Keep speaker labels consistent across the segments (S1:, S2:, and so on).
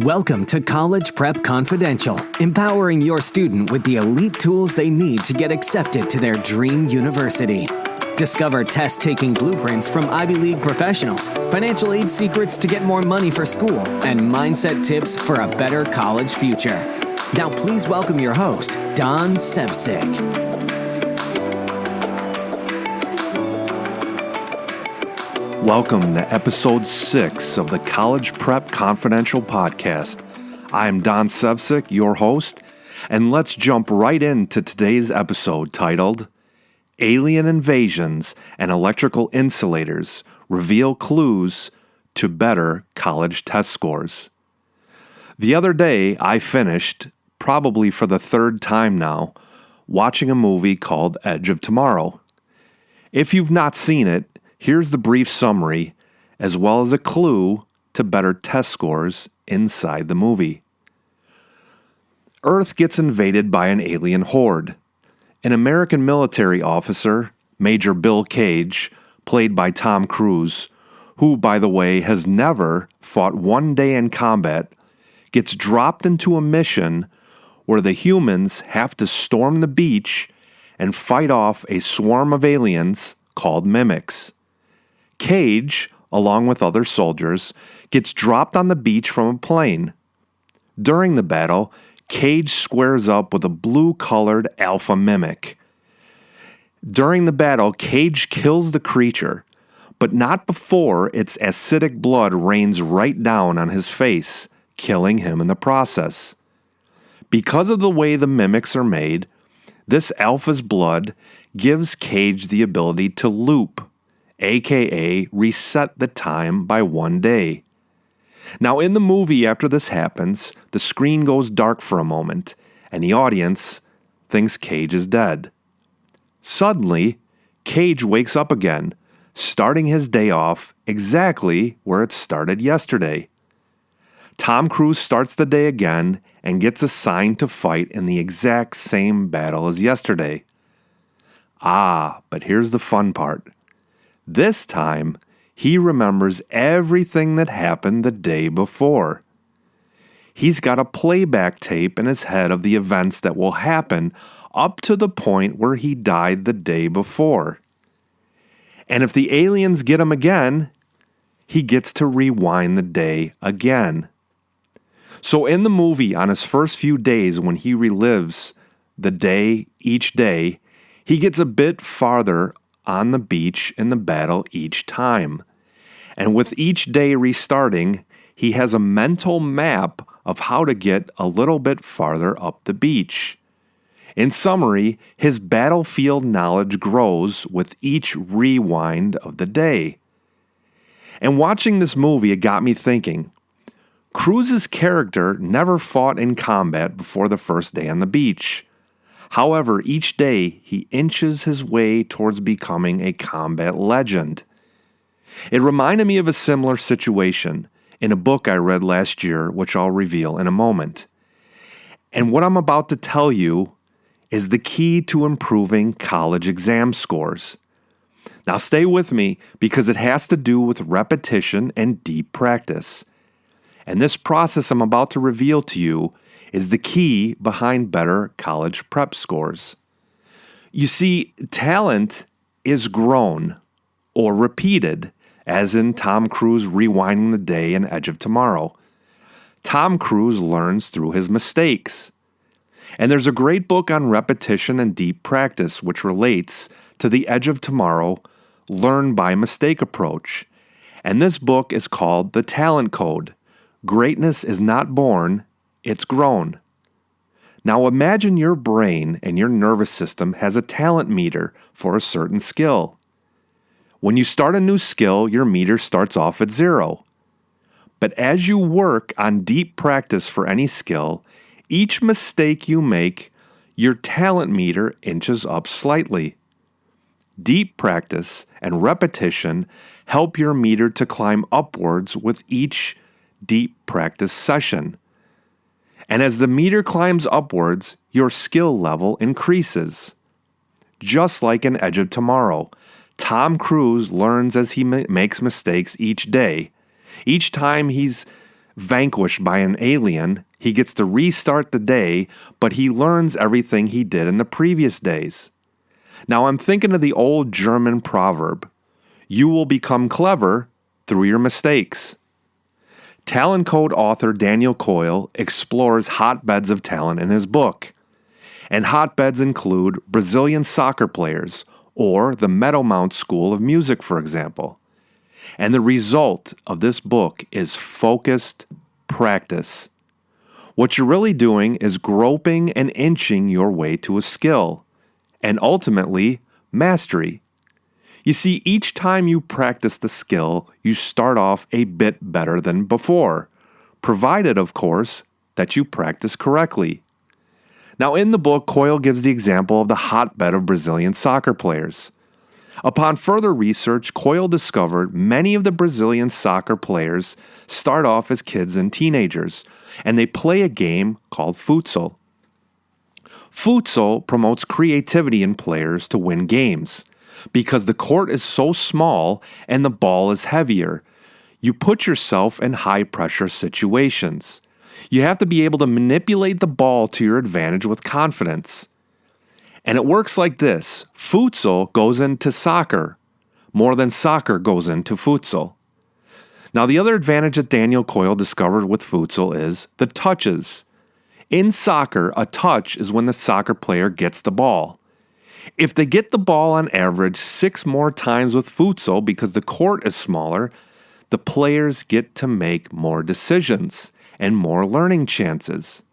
S1: Welcome to College Prep Confidential, empowering your student with the elite tools they need to get accepted to their dream university. Discover test-taking blueprints from Ivy League professionals, financial aid secrets to get more money for school, and mindset tips for a better college future. Now please welcome your host, Don Sevcik.
S2: Welcome to episode 6 of the College Prep Confidential podcast. I'm Don Sevcik, your host, and let's jump right into today's episode titled, Alien Invasions and Electrical Insulators Reveal Clues to Better College Test Scores. The other day, I finished, probably for the third time now, watching a movie called Edge of Tomorrow. If you've not seen it, here's the brief summary, as well as a clue to better test scores inside the movie. Earth gets invaded by an alien horde. An American military officer, Major Bill Cage, played by Tom Cruise, who, by the way, has never fought one day in combat, gets dropped into a mission where the humans have to storm the beach and fight off a swarm of aliens called mimics. Cage, along with other soldiers, gets dropped on the beach from a plane. During the battle, Cage squares up with a blue-colored alpha mimic. During the battle, Cage kills the creature, but not before its acidic blood rains right down on his face, killing him in the process. Because of the way the mimics are made, this alpha's blood gives Cage the ability to loop, aka reset the time by 1 day. Now in the movie, after this happens, the screen goes dark for a moment, and the audience thinks Cage is dead. Suddenly, Cage wakes up again, starting his day off exactly where it started yesterday. Tom Cruise starts the day again and gets assigned to fight in the exact same battle as yesterday. But here's the fun part. This time, he remembers everything that happened the day before. He's got a playback tape in his head of the events that will happen up to the point where he died the day before. And if the aliens get him again, he gets to rewind the day again. So in the movie, on his first few days when he relives the day each day, he gets a bit farther on the beach in the battle each time. And with each day restarting, he has a mental map of how to get a little bit farther up the beach. In summary, his battlefield knowledge grows with each rewind of the day. And watching this movie, it got me thinking, Cruise's character never fought in combat before the first day on the beach. However, each day he inches his way towards becoming a combat legend. It reminded me of a similar situation in a book I read last year, which I'll reveal in a moment. And what I'm about to tell you is the key to improving college exam scores. Now stay with me because it has to do with repetition and deep practice. And this process I'm about to reveal to you is the key behind better college prep scores. You see, talent is grown or repeated, as in Tom Cruise rewinding the day in Edge of Tomorrow. Tom Cruise learns through his mistakes. And there's a great book on repetition and deep practice which relates to the Edge of Tomorrow learn by mistake approach. And this book is called The Talent Code. Greatness is not born, it's grown. Now imagine your brain and your nervous system has a talent meter for a certain skill. When you start a new skill, your meter starts off at 0. But as you work on deep practice for any skill, each mistake you make, your talent meter inches up slightly. Deep practice and repetition help your meter to climb upwards with each deep practice session. And as the meter climbs upwards, your skill level increases. Just like in Edge of Tomorrow, Tom Cruise learns as he makes mistakes each day. Each time he's vanquished by an alien, he gets to restart the day, but he learns everything he did in the previous days. Now I'm thinking of the old German proverb, you will become clever through your mistakes. Talent Code author Daniel Coyle explores hotbeds of talent in his book. And hotbeds include Brazilian soccer players or the Meadowmount School of Music, for example. And the result of this book is focused practice. What you're really doing is groping and inching your way to a skill, and ultimately, mastery. You see, each time you practice the skill, you start off a bit better than before, provided, of course, that you practice correctly. Now, in the book, Coyle gives the example of the hotbed of Brazilian soccer players. Upon further research, Coyle discovered many of the Brazilian soccer players start off as kids and teenagers, and they play a game called futsal. Futsal promotes creativity in players to win games. Because the court is so small and the ball is heavier, you put yourself in high-pressure situations. You have to be able to manipulate the ball to your advantage with confidence. And it works like this. Futsal goes into soccer more than soccer goes into futsal. Now, the other advantage that Daniel Coyle discovered with futsal is the touches. In soccer, a touch is when the soccer player gets the ball. If they get the ball on average 6 more times with futsal because the court is smaller, the players get to make more decisions and more learning chances.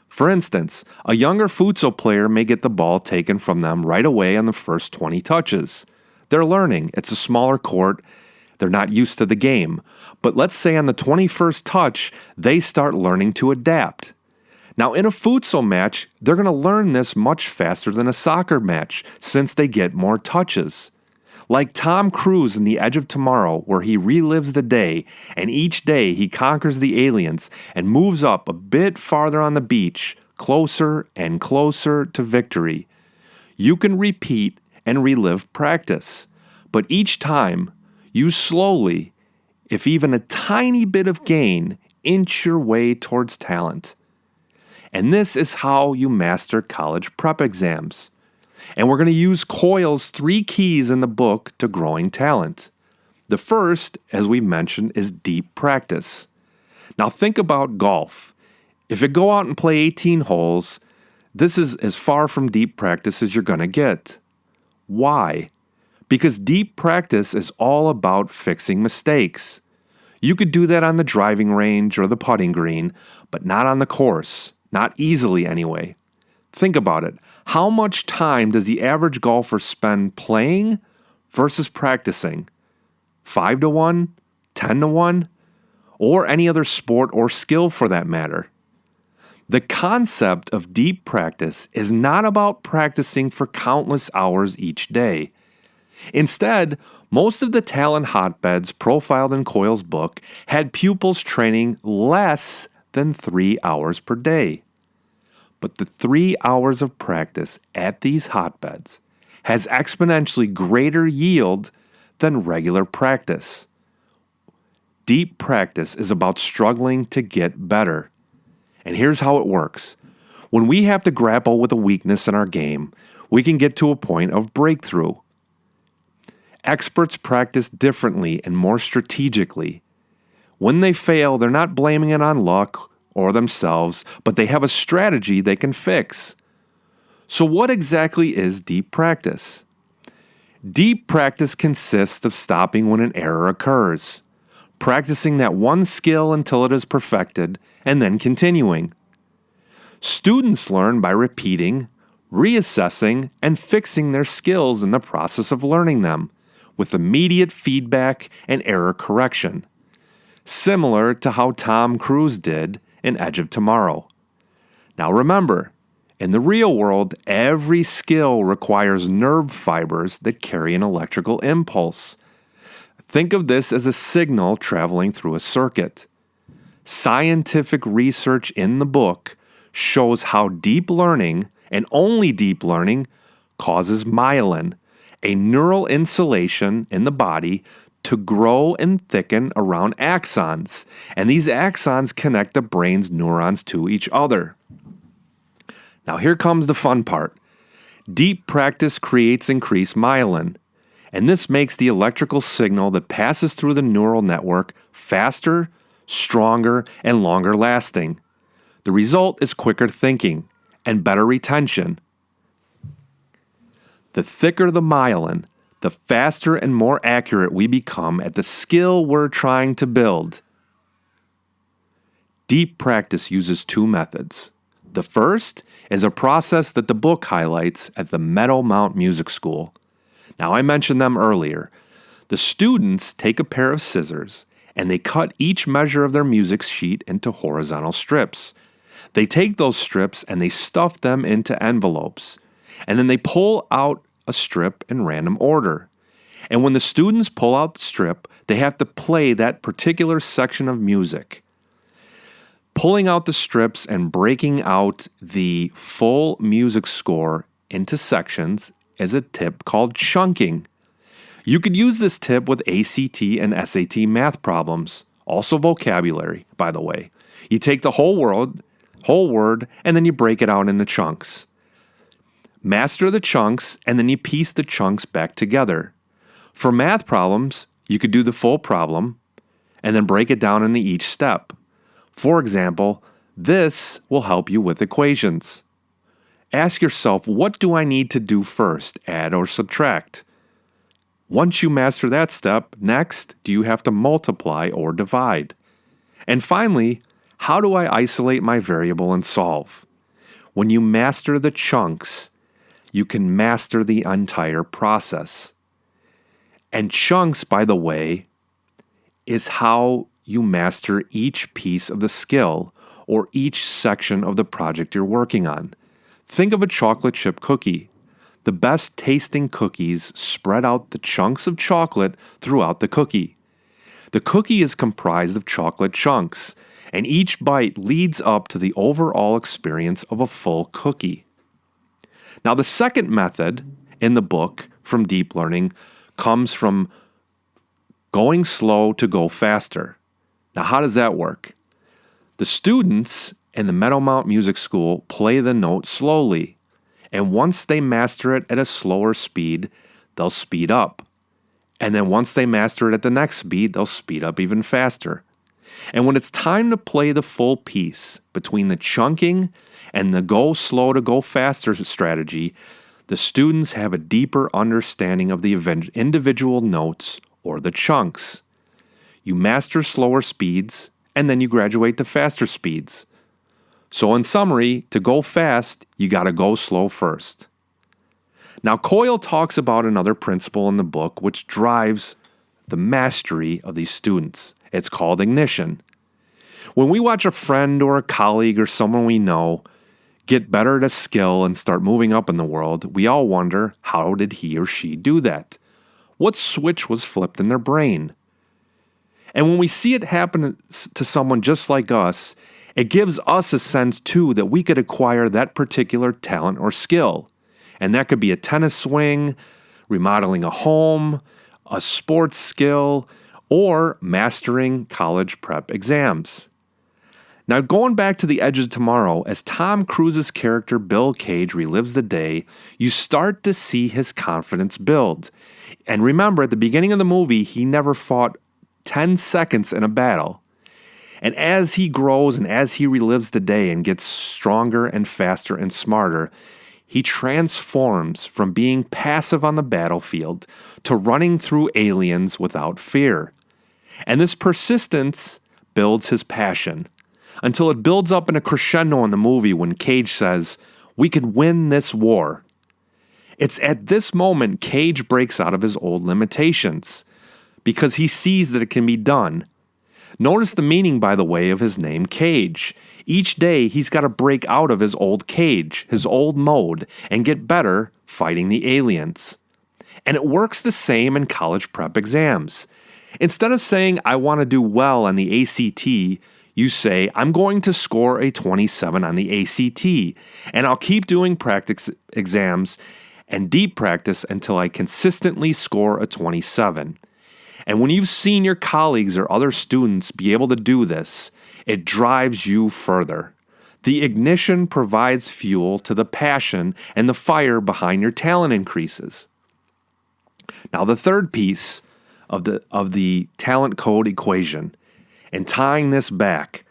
S2: For instance, a younger futsal player may get the ball taken from them right away on the first 20 touches. They're learning. It's a smaller court. They're not used to the game. But let's say on the 21st touch, they start learning to adapt. Now, in a futsal match, they're going to learn this much faster than a soccer match since they get more touches. Like Tom Cruise in The Edge of Tomorrow, where he relives the day, and each day he conquers the aliens and moves up a bit farther on the beach, closer and closer to victory. You can repeat and relive practice, but each time, you slowly, if even a tiny bit of gain, inch your way towards talent. And this is how you master college prep exams. And we're going to use Coyle's 3 keys in the book to growing talent. The first, as we mentioned, is deep practice. Now think about golf. If you go out and play 18 holes, this is as far from deep practice as you're going to get. Why? Because deep practice is all about fixing mistakes. You could do that on the driving range or the putting green, but not on the course. Not easily, anyway. Think about it. How much time does the average golfer spend playing versus practicing? 5-1? 10-1? Or any other sport or skill for that matter? The concept of deep practice is not about practicing for countless hours each day. Instead, most of the talent hotbeds profiled in Coyle's book had pupils training less than 3 hours per day. But the 3 hours of practice at these hotbeds has exponentially greater yield than regular practice. Deep practice is about struggling to get better. And here's how it works. When we have to grapple with a weakness in our game, we can get to a point of breakthrough. Experts practice differently and more strategically. When they fail, they're not blaming it on luck or themselves, but they have a strategy they can fix. So what exactly is deep practice? Deep practice consists of stopping when an error occurs, practicing that one skill until it is perfected, and then continuing. Students learn by repeating, reassessing, and fixing their skills in the process of learning them, with immediate feedback and error correction. Similar to how Tom Cruise did in Edge of Tomorrow. Now remember, in the real world, every skill requires nerve fibers that carry an electrical impulse. Think of this as a signal traveling through a circuit. Scientific research in the book shows how deep learning, and only deep learning, causes myelin, a neural insulation in the body to grow and thicken around axons, and these axons connect the brain's neurons to each other. Now here comes the fun part. Deep practice creates increased myelin, and this makes the electrical signal that passes through the neural network faster, stronger, and longer lasting. The result is quicker thinking and better retention. The thicker the myelin, the faster and more accurate we become at the skill we're trying to build. Deep practice uses two methods. The first is a process that the book highlights at the Meadowmount Music School. Now, I mentioned them earlier. The students take a pair of scissors and they cut each measure of their music sheet into horizontal strips. They take those strips and they stuff them into envelopes. And then they pull out a strip in random order. And when the students pull out the strip, they have to play that particular section of music. Pulling out the strips and breaking out the full music score into sections is a tip called chunking. You could use this tip with ACT and SAT math problems, also vocabulary, by the way. You take the whole word, and then you break it out into chunks. Master the chunks, and then you piece the chunks back together. For math problems, you could do the full problem, and then break it down into each step. For example, this will help you with equations. Ask yourself, what do I need to do first, add or subtract? Once you master that step, next, do you have to multiply or divide? And finally, how do I isolate my variable and solve? When you master the chunks, you can master the entire process. And chunks, by the way, is how you master each piece of the skill or each section of the project you're working on. Think of a chocolate chip cookie. The best tasting cookies spread out the chunks of chocolate throughout the cookie. The cookie is comprised of chocolate chunks, and each bite leads up to the overall experience of a full cookie. Now, the second method in the book from deep learning comes from going slow to go faster. Now, how does that work? The students in the Meadowmount Music School play the note slowly, and once they master it at a slower speed, they'll speed up. And then once they master it at the next speed, they'll speed up even faster. And when it's time to play the full piece between the chunking and the go slow to go faster strategy, the students have a deeper understanding of the individual notes or the chunks. You master slower speeds, and then you graduate to faster speeds. So in summary, to go fast, you got to go slow first. Now, Coyle talks about another principle in the book which drives the mastery of these students. It's called ignition. When we watch a friend or a colleague or someone we know get better at a skill and start moving up in the world, we all wonder, how did he or she do that? What switch was flipped in their brain? And when we see it happen to someone just like us, it gives us a sense, too, that we could acquire that particular talent or skill. And that could be a tennis swing, remodeling a home, a sports skill, or mastering college prep exams. Now, going back to The Edge of Tomorrow, as Tom Cruise's character Bill Cage relives the day, you start to see his confidence build. And remember, at the beginning of the movie, he never fought 10 seconds in a battle. And as he grows and as he relives the day and gets stronger and faster and smarter, he transforms from being passive on the battlefield to running through aliens without fear. And this persistence builds his passion until it builds up in a crescendo in the movie when Cage says, "We could win this war." It's at this moment Cage breaks out of his old limitations because he sees that it can be done. Notice the meaning, by the way, of his name, Cage. Each day, he's got to break out of his old cage, his old mode, and get better fighting the aliens. And it works the same in college prep exams. Instead of saying, I want to do well on the ACT, you say, I'm going to score a 27 on the ACT, and I'll keep doing practice exams and deep practice until I consistently score a 27. And when you've seen your colleagues or other students be able to do this, it drives you further. The ignition provides fuel to the passion, and the fire behind your talent increases. Now, the third piece of the talent code equation, and tying this back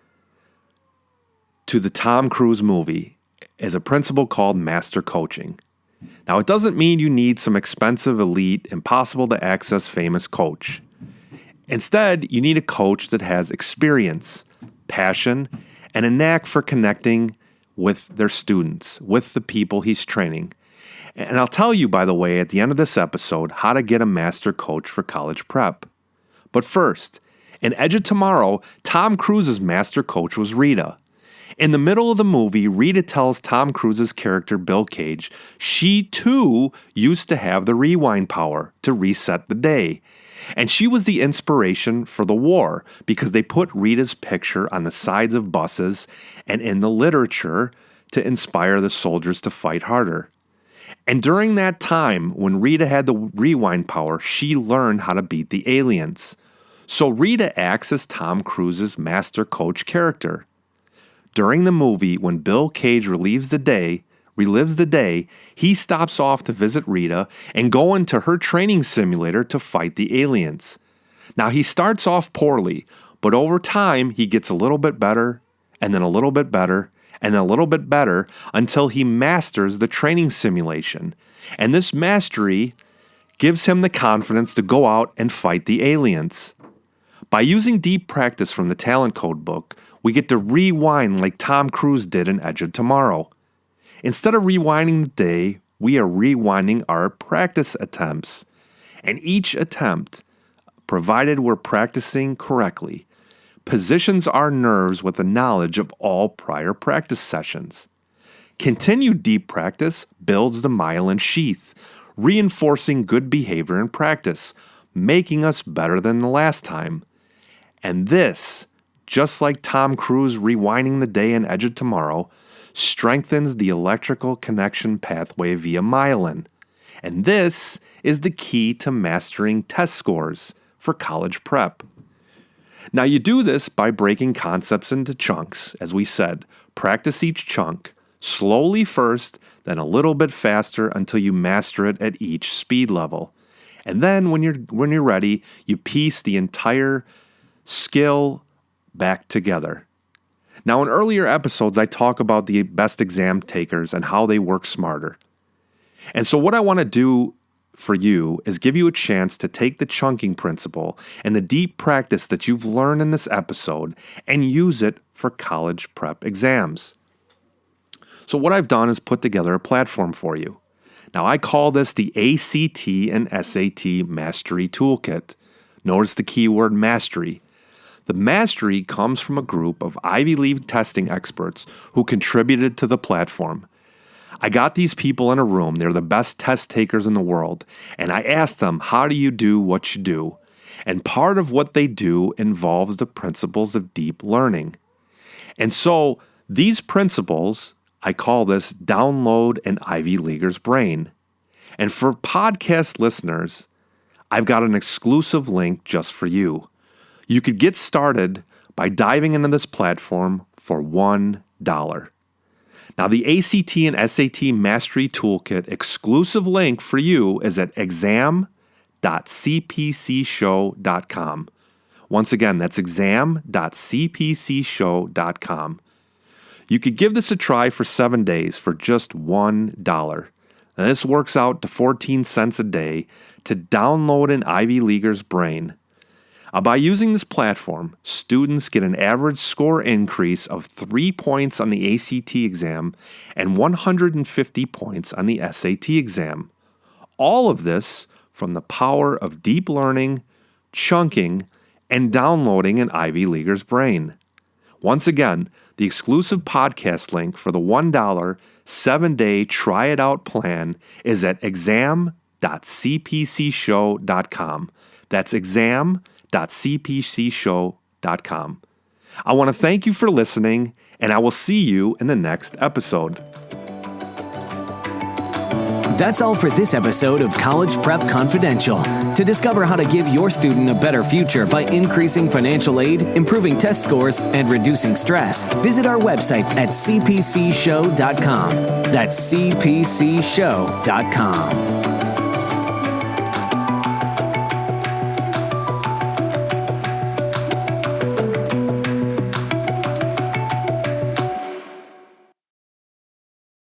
S2: to the Tom Cruise movie, is a principle called master coaching. Now, it doesn't mean you need some expensive, elite, impossible to access famous coach. Instead, you need a coach that has experience, passion, and a knack for connecting with their students, with the people he's training. And I'll tell you, by the way, at the end of this episode, how to get a master coach for college prep. But first, in Edge of Tomorrow, Tom Cruise's master coach was Rita. In the middle of the movie, Rita tells Tom Cruise's character, Bill Cage, she too used to have the rewind power to reset the day. And she was the inspiration for the war because they put Rita's picture on the sides of buses and in the literature to inspire the soldiers to fight harder. And during that time, when Rita had the rewind power, she learned how to beat the aliens. So Rita acts as Tom Cruise's master coach character. During the movie, when Bill Cage relives the day, he stops off to visit Rita and go into her training simulator to fight the aliens. Now, he starts off poorly, but over time, he gets a little bit better, and then a little bit better, and then a little bit better, until he masters the training simulation. And this mastery gives him the confidence to go out and fight the aliens. By using deep practice from the Talent Code book, we get to rewind like Tom Cruise did in Edge of Tomorrow. Instead of rewinding the day, we are rewinding our practice attempts. And each attempt, provided we're practicing correctly, positions our nerves with the knowledge of all prior practice sessions. Continued deep practice builds the myelin sheath, reinforcing good behavior in practice, making us better than the last time. And this, just like Tom Cruise rewinding the day in Edge of Tomorrow, strengthens the electrical connection pathway via myelin. And this is the key to mastering test scores for college prep. Now, you do this by breaking concepts into chunks. As we said, practice each chunk slowly first, then a little bit faster until you master it at each speed level. And then when you're ready, you piece the entire skill back together. Now, in earlier episodes, I talk about the best exam takers and how they work smarter. And so what I want to do for you is give you a chance to take the chunking principle and the deep practice that you've learned in this episode and use it for college prep exams. So what I've done is put together a platform for you. Now, I call this the ACT and SAT Mastery Toolkit. Notice the keyword mastery. The mastery comes from a group of Ivy League testing experts who contributed to the platform. I got these people in a room. They're the best test takers in the world. And I asked them, how do you do what you do? And part of what they do involves the principles of deep learning. And so these principles, I call this download an Ivy Leaguer's brain. And for podcast listeners, I've got an exclusive link just for you. You could get started by diving into this platform for $1. Now, the ACT and SAT Mastery Toolkit exclusive link for you is at exam.cpcshow.com. Once again, that's exam.cpcshow.com. You could give this a try for 7 days for just $1. Now, this works out to 14 cents a day to download an Ivy Leaguer's brain. By using this platform, students get an average score increase of 3 points on the ACT exam and 150 points on the SAT exam. All of this from the power of deep learning, chunking, and downloading an Ivy Leaguer's brain. Once again, the exclusive podcast link for the $1 7-day try-it-out plan is at exam.cpcshow.com. That's exam.cpcshow.com. I want to thank you for listening, and I will see you in the next episode.
S1: That's all for this episode of College Prep Confidential. To discover how to give your student a better future by increasing financial aid, improving test scores, and reducing stress, visit our website at cpcshow.com. That's cpcshow.com.